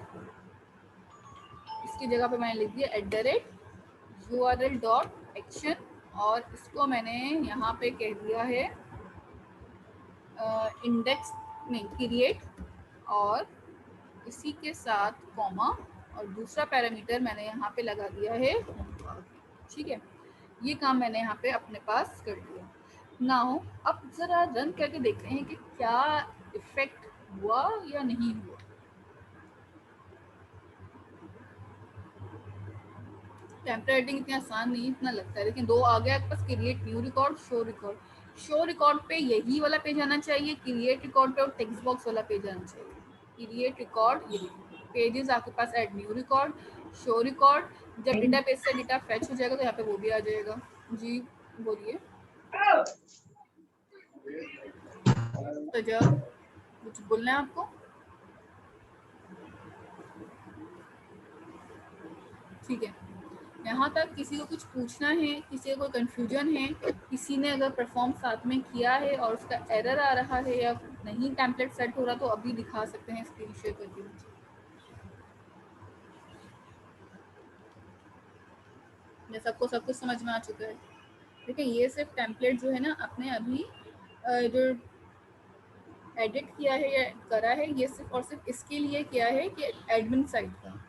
Speaker 1: इसकी जगह पे मैंने लिख दिया @URL डॉट एक्शन, और इसको मैंने यहाँ पे कह दिया है इंडेक्स नहीं क्रिएट, और इसी के साथ कॉमा, और दूसरा पैरामीटर मैंने यहाँ पे लगा दिया है होम। ठीक है, ये काम मैंने यहाँ पे अपने पास कर लिया। नाउ अब ज़रा रन करके देखते हैं कि क्या इफेक्ट हुआ या नहीं हुआ। टेम्पलेट एडिटिंग इतनी आसान नहीं, इतना लगता है, लेकिन 2 आ गया आपके पास, create new record, show record. Show record पे यही वाला पेज आना चाहिए, क्रिएट रिकॉर्ड पे और टेक्स्ट बॉक्स वाला पेज आना चाहिए। क्रिएट रिकॉर्ड, ये पेजेस आपके पास add new record, show record. जब डेटाबेस से डेटा फैच हो जाएगा तो यहाँ पे वो भी आ जाएगा। जी बोलिए। तो जब कुछ बोलना है आपको, ठीक है, यहाँ तक किसी को कुछ पूछना है, किसी को कोई कन्फ्यूजन है, किसी ने अगर परफॉर्म साथ में किया है और उसका एरर आ रहा है या नहीं टेम्पलेट सेट हो रहा, तो अभी दिखा सकते हैं स्क्रीन शेयर करके मुझे। या सबको सब कुछ समझ में आ चुका है। देखिए ये सिर्फ टेम्पलेट जो है ना अपने अभी जो एडिट किया है या करा है, ये सिर्फ और सिर्फ इसके लिए किया है कि एडमिन साइट का।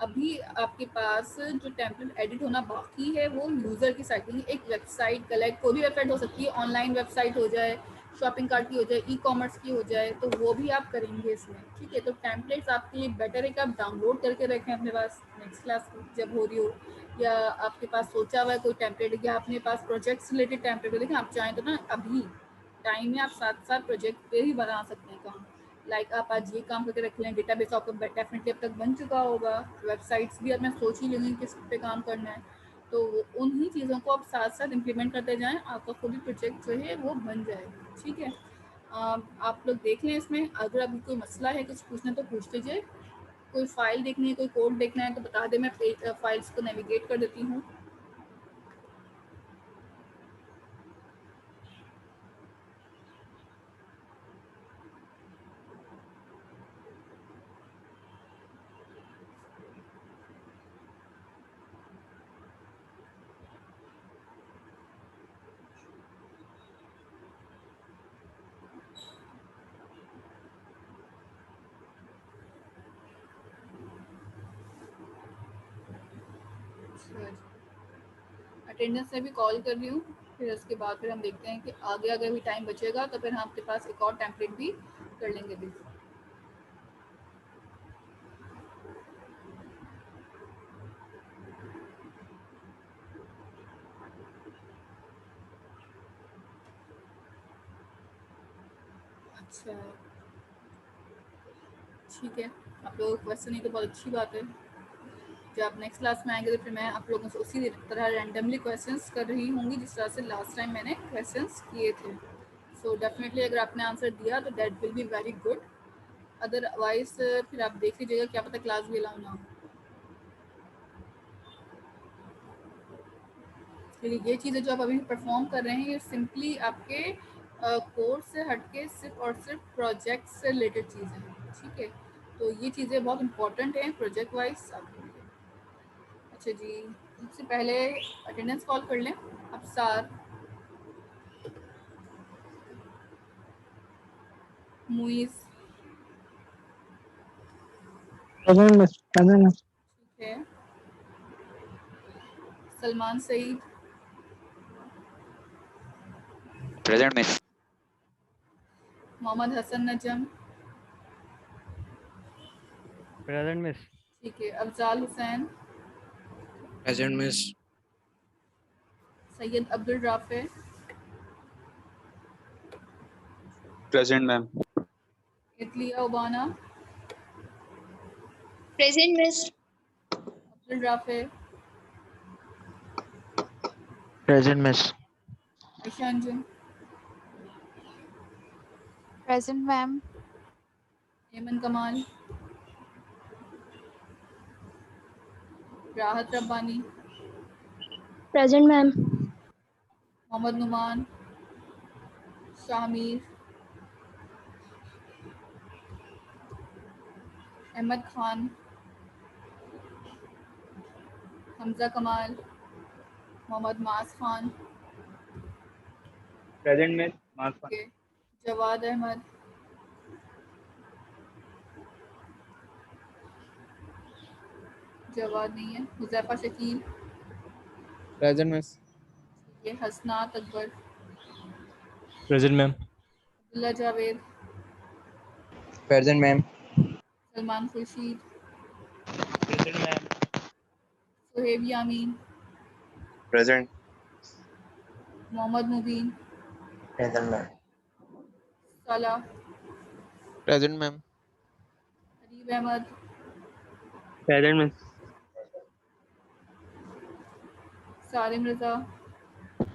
Speaker 1: अभी आपके पास जो टेम्पलेट एडिट होना बाकी है वो यूज़र की साइट की। एक वेबसाइट कलेक्ट, कोई भी वेबसाइट हो सकती है, ऑनलाइन वेबसाइट हो जाए, शॉपिंग कार्ट की हो जाए, ई-कॉमर्स की हो जाए, तो वो भी आप करेंगे इसमें। ठीक है, तो टेम्पलेट्स आपके लिए बेटर है कि आप डाउनलोड करके रखें अपने पास, नेक्स्ट क्लास जब हो रही हो, या आपके पास सोचा हुआ है कोई टेम्पलेट, या अपने पास प्रोजेक्ट्स रिलेटेड टेम्पलेट हो। देखिए आप चाहें तो ना अभी टाइम में आप साथ साथ प्रोजेक्ट पे भी बना सकते हैं काम। लाइक आप आज ये काम करके रख लें, डेटाबेस आपका डेफिनेटली अब तक बन चुका होगा, वेबसाइट्स भी आपने सोच ही लेंगे किस पे काम करना है, तो उन्हीं चीज़ों को आप साथ साथ इम्प्लीमेंट करते जाएं, आपका खुद ही प्रोजेक्ट जो है वो बन जाएगा। ठीक है, आप लोग देख लें इसमें, अगर अभी कोई मसला है कुछ पूछना तो पूछ लीजिए। कोई फाइल देखनी है, कोई कोड देखना है तो बता दें, मैं फाइल्स को नेविगेट कर देती हूँ। अटेंडेंस में भी कॉल कर रही हूँ, फिर उसके बाद फिर हम देखते हैं कि आगे अगर भी टाइम बचेगा तो फिर हम आपके पास एक और टेम्पलेट भी कर लेंगे भी। अच्छा, ठीक है, आप लोगों को क्वेश्चन नहीं तो बहुत अच्छी बात है। जब आप नेक्स्ट क्लास में आएंगे तो फिर मैं आप लोगों से उसी तरह रैंडमली क्वेश्चंस कर रही होंगी जिस तरह से लास्ट टाइम मैंने क्वेश्चंस किए थे। सो डेफिनेटली अगर आपने आंसर दिया तो that will be very good, otherwise फिर आप देख लीजिएगा, क्या पता क्लास भी अलाउ ना हो। फिर ये चीज़ें जो आप अभी परफॉर्म कर रहे हैं ये सिंपली आपके कोर्स से हटके सिर्फ और सिर्फ प्रोजेक्ट से रिलेटेड चीज़ें हैं, ठीक है। तो ये चीज़ें बहुत इंपॉर्टेंट हैं प्रोजेक्ट वाइज आपके लिए। अच्छा जी, सबसे पहले अटेंडेंस कॉल कर लें। Afsar, Muiz,
Speaker 2: present miss. Present miss.
Speaker 1: ठीक है, Salman Saeed,
Speaker 3: present miss.
Speaker 1: Mohammad Hasan Najam,
Speaker 4: present miss.
Speaker 1: ठीक है, Afzal Hussain,
Speaker 5: present miss.
Speaker 1: Syed Abdul Rafe,
Speaker 3: present ma'am.
Speaker 1: इतलिया उबाना,
Speaker 6: Present, Miss.
Speaker 1: Abdul Rafe,
Speaker 2: present miss.
Speaker 1: Ayesha Anjum,
Speaker 7: Present, ma'am.
Speaker 1: एमन कमाल, राहत रब्बानी,
Speaker 6: Present, ma'am.
Speaker 1: मोहम्मद नुमान, शाहमीर, अहमद खान, हमजा कमाल, मोहम्मद मास खान,
Speaker 4: प्रेजेंट मिस। मार्क्स
Speaker 1: ठीक है, जवाद अहमद, जवाद नहीं है, हुज़ैफा शकील,
Speaker 5: प्रेजेंट मिस।
Speaker 1: ये Hasnat Akbar,
Speaker 4: present ma'am.
Speaker 1: Abdullah Javed,
Speaker 5: present ma'am.
Speaker 1: Salman Khurshid,
Speaker 4: present ma'am.
Speaker 1: Suhaib Yameen,
Speaker 5: present.
Speaker 1: Mohammad Mubeen,
Speaker 5: present ma'am.
Speaker 1: Salah,
Speaker 5: present ma'am.
Speaker 1: Harib Ahmed,
Speaker 4: present miss.
Speaker 1: Salim Raza,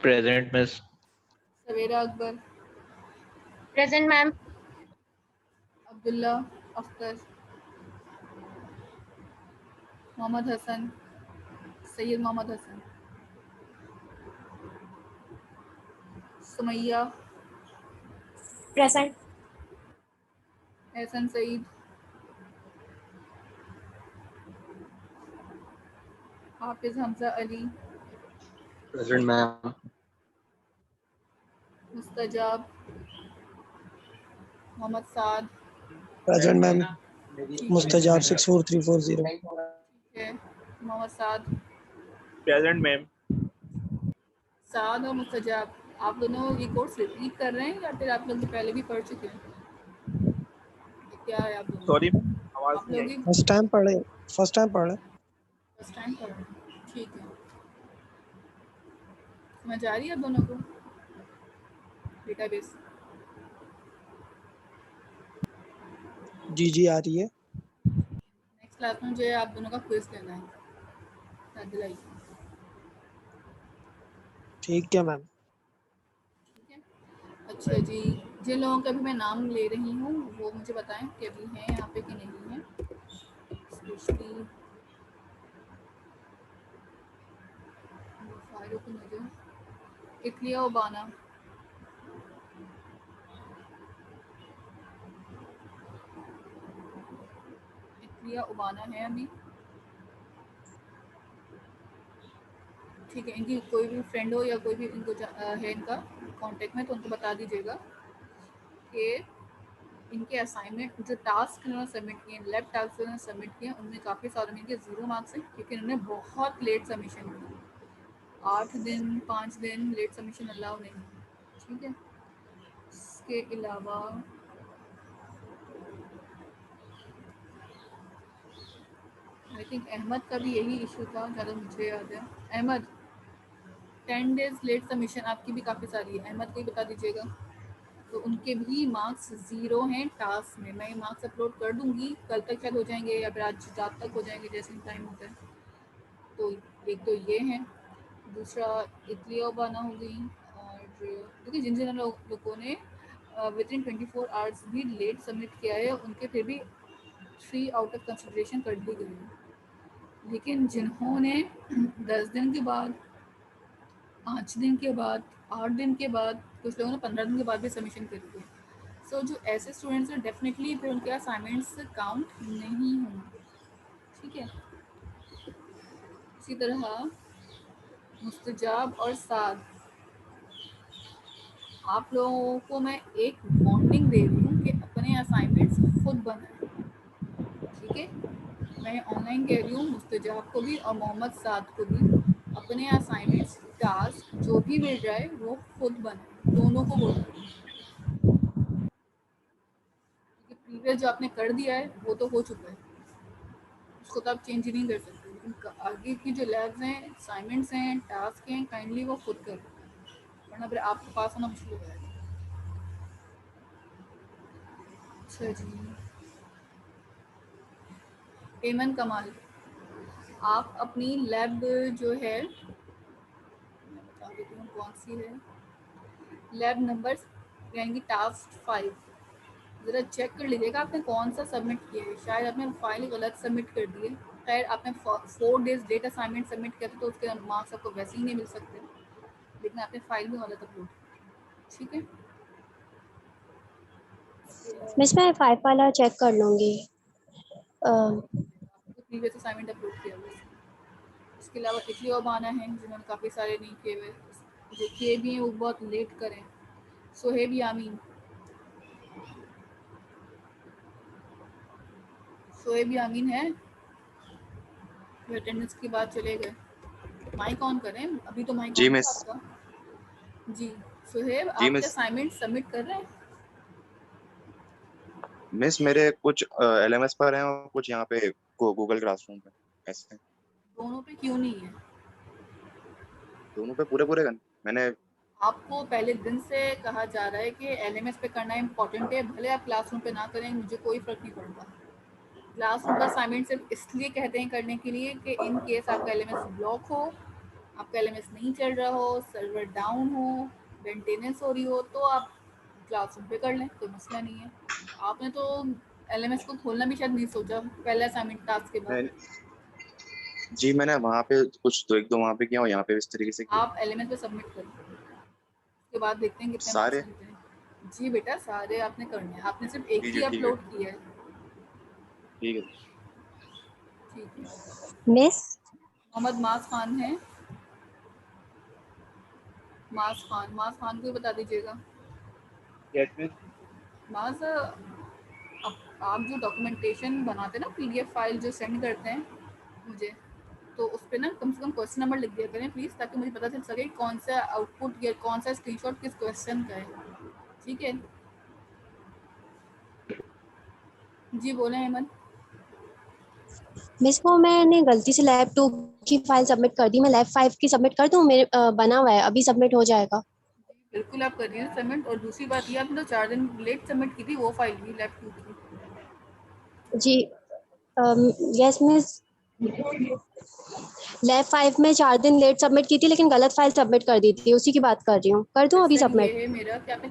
Speaker 4: present miss.
Speaker 1: Savera Akbar,
Speaker 6: Present, ma'am.
Speaker 1: Abdullah Akhtar, Mohammad Hasan, Syed Mohammad Hasan, Sumaiya,
Speaker 6: Present.
Speaker 1: Ehsan Saeed, Hafiz Hamza Ali,
Speaker 5: present ma'am.
Speaker 1: Mustajab, Mohammad Saad,
Speaker 2: present ma'am.
Speaker 1: ठीक
Speaker 2: मुस्तजाब 64340।
Speaker 1: है, मोहम्मद साद,
Speaker 4: प्रेजेंट मैम।
Speaker 1: साद और मुस्तजाब, आप दोनों ये कोर्स रिपीट कर रहे हैं या फिर आप लोग पहले भी पढ़ चुके हैं? ये क्या है आप लोग?
Speaker 4: सॉरी आवाज
Speaker 1: आप
Speaker 4: नहीं
Speaker 1: लोग
Speaker 4: आई।
Speaker 1: ही
Speaker 2: फर्स्ट टाइम पढ़े। फर्स्ट टाइम पढ़े।
Speaker 1: फर्स्ट टाइम पढ़ रहे हैं, ठीक है। समझ आ रही है आप दोनों को डेटाबेस?
Speaker 2: जी जी आ रही है।
Speaker 1: नेक्स्ट क्लास में मुझे आप दोनों का क्विज लेना है, याद दिलाइए,
Speaker 2: ठीक है मैम।
Speaker 1: ठीक है। अच्छा जी, जिन लोगों का भी मैं नाम ले रही हूँ वो मुझे बताएं कि अभी हैं यहाँ पे कि नहीं हैं। स्पेशली फारूक नजर, इतलिया उबाना, इतलिया उबाना है अभी, ठीक है। इनकी कोई भी फ्रेंड हो या कोई भी इनको है इनका कांटेक्ट में तो उनको बता दीजिएगा कि इनके असाइनमेंट जो टास्क इन्होंने सबमिट किए, लैब टास्क इन्होंने सबमिट किए, उनमें काफ़ी सारे में इनके 0 मार्क्स हैं क्योंकि इन्होंने बहुत लेट सबमिशन किया, 8 दिन 5 दिन लेट सबमिशन अलाउ नहीं है, ठीक है। इसके अलावा आई थिंक अहमद का भी यही इशू था ज़्यादा मुझे याद है। अहमद 10 डेज़ लेट सबमिशन आपकी भी काफ़ी सारी है, अहमद को ही बता दीजिएगा। तो उनके भी मार्क्स 0 हैं टास्क में। मैं मार्क्स अपलोड कर दूंगी, कल तक शायद हो जाएंगे या फिर आज रात तक हो जाएंगे जैसे टाइम होता है। तो एक तो ये है, दूसरा इटली ओबाना हो गई। और क्योंकि जिन लोगों ने विद इन 24 आवर्स भी लेट सबमिट किया है उनके फिर भी 3 आउट ऑफ कंसिडरेशन कर दी गई है। लेकिन जिन्होंने 10 दिन के बाद, 5 दिन के बाद, 8 दिन के बाद, कुछ लोगों ने 15 दिन के बाद भी सबमिशन कर दिए। सो जो ऐसे स्टूडेंट्स हैं डेफिनेटली फिर उनके असाइनमेंट्स काउंट नहीं होंगे, ठीक है। इसी तरह मुस्तजाब और साद, आप लोगों को मैं एक वार्निंग दे रही हूँ कि अपने असाइनमेंट्स खुद बनाएं, ठीक है। मैं ऑनलाइन कह रही हूँ मुस्तजाब को भी और मोहम्मद साद को भी, अपने असाइनमेंट्स टास्क जो भी मिल जाए वो खुद बनाएं, दोनों को बोल रही हूँ। प्रीवियस जो आपने कर दिया है वो तो हो चुका है, उसको तो आप चेंज ही नहीं कर सकते। लेकिन आगे की जो लैब्स हैं, असाइनमेंट्स हैं, टास्क हैं, काइंडली वो खुद करें, वरना फिर आपको पास होना मुश्किल हो जाएगा। अच्छा जी, एमन कमाल, आप अपनी लैब जो है, मैं बता देती हूँ कौन सी है, लैब नंबर यानी कि टास्क 5 ज़रा चेक कर लीजिएगा आपने कौन सा सबमिट किया है। शायद आपने फाइल गलत सबमिट कर दी है। खैर आपने 4 डेज लेट असाइनमेंट सबमिट किया था तो उसके मार्क्स आपको वैसे ही नहीं मिल सकते, लेकिन आपने फाइल भी गलत अपलोड की, ठीक है।
Speaker 6: मिस मैं 5 वाला चेक कर लूँगी।
Speaker 1: प्रीवियस असाइनमेंट अपलोड किया हुआ है। इसके अलावा इटली ओबाना है जिन्होंने काफ़ी सारे नहीं किए हुए, जो किए भी हैं वो बहुत लेट करें। सोहेब यामीन, सोहेब यामीन है, अटेंडेंस की बात चले गए। माइक ऑन करें, अभी तो माइक
Speaker 5: जी
Speaker 1: ऑन
Speaker 5: मिस।
Speaker 1: था आपका। जी सोहेब,
Speaker 5: जी
Speaker 1: आपके
Speaker 5: मिस।
Speaker 1: असाइनमेंट सबमिट कर रहे हैं?
Speaker 5: मिस मेरे कुछ LMS पर हैं और कुछ यहाँ पे गूगल क्लासरूम पे ऐसे।
Speaker 1: दोनों पे क्यों नहीं है?
Speaker 5: दोनों पे पूरे पूरे मैंने
Speaker 1: आपको पहले दिन से कहा जा रहा है कि LMS पे करना इम्पोर्टेंट है, भले आप क्लासरूम पे ना करें, मुझे कोई फ़र्क नहीं पड़ता। क्लासरूम का असाइनमेंट सिर्फ इसलिए कहते हैं करने के लिए कि इन केस आपका LMS ब्लॉक हो, आपका LMS नहीं चल रहा हो, सर्वर डाउन हो, मेंटेनेंस हो रही हो, तो आप क्लासरूम पे कर लें, कोई मसला नहीं है। आपने तो LMS को खोलना भी शायद नहीं सोचा पहले असाइनमेंट टास्क के बाद।
Speaker 5: जी मैंने वहाँ पे कुछ एक दो वहाँ पे किया और यहाँ पे इस तरीके से किया।
Speaker 1: आप LMS पे सबमिट करें, उसके बाद देखते हैं कितने
Speaker 5: सारे?
Speaker 1: मार्क्स मिलते हैं। जी बेटा, सारे आपने करने हैं, आपने सिर्फ एक
Speaker 5: जी
Speaker 1: ही
Speaker 5: जी ठीक है
Speaker 1: अपलोड किया है,
Speaker 5: ठीक है।
Speaker 1: ठीक है।
Speaker 6: मिस
Speaker 1: मोहम्मद मास खान है, मास खान को ही बता दीजिएगा।
Speaker 4: Yes miss.
Speaker 1: मास, आप जो डॉक्यूमेंटेशन बनाते हैं ना, PDF फाइल जो सेंड करते हैं मुझे, तो उस पर ना कम से कम क्वेश्चन नंबर लिख दिया करें प्लीज़, ताकि मुझे पता चल सके कौन सा आउटपुट या कौन सा स्क्रीनशॉट किस क्वेश्चन का है, ठीक है। जी बोले हेमंत।
Speaker 6: मिस वो मैंने गलती से लैब 2 की फाइल सबमिट कर दी, मैं लैब 5 की सबमिट कर दूँ? मेरे बना हुआ है, अभी सबमिट हो जाएगा।
Speaker 1: बिल्कुल आप करिए सबमिट। और दूसरी बात ये, आपने तो 4 दिन लेट सबमिट की थी वो फाइल भी, लैब 2 की।
Speaker 6: जी यस मिस, लैब 5 में 4 दिन लेट सबमिट की थी लेकिन गलत फाइल सबमिट कर दी थी, उसी की बात कर रही हूँ। कर दूँ अभी
Speaker 1: क्वेश्चन ये
Speaker 6: सबमिट?
Speaker 1: है मेरा कि आपने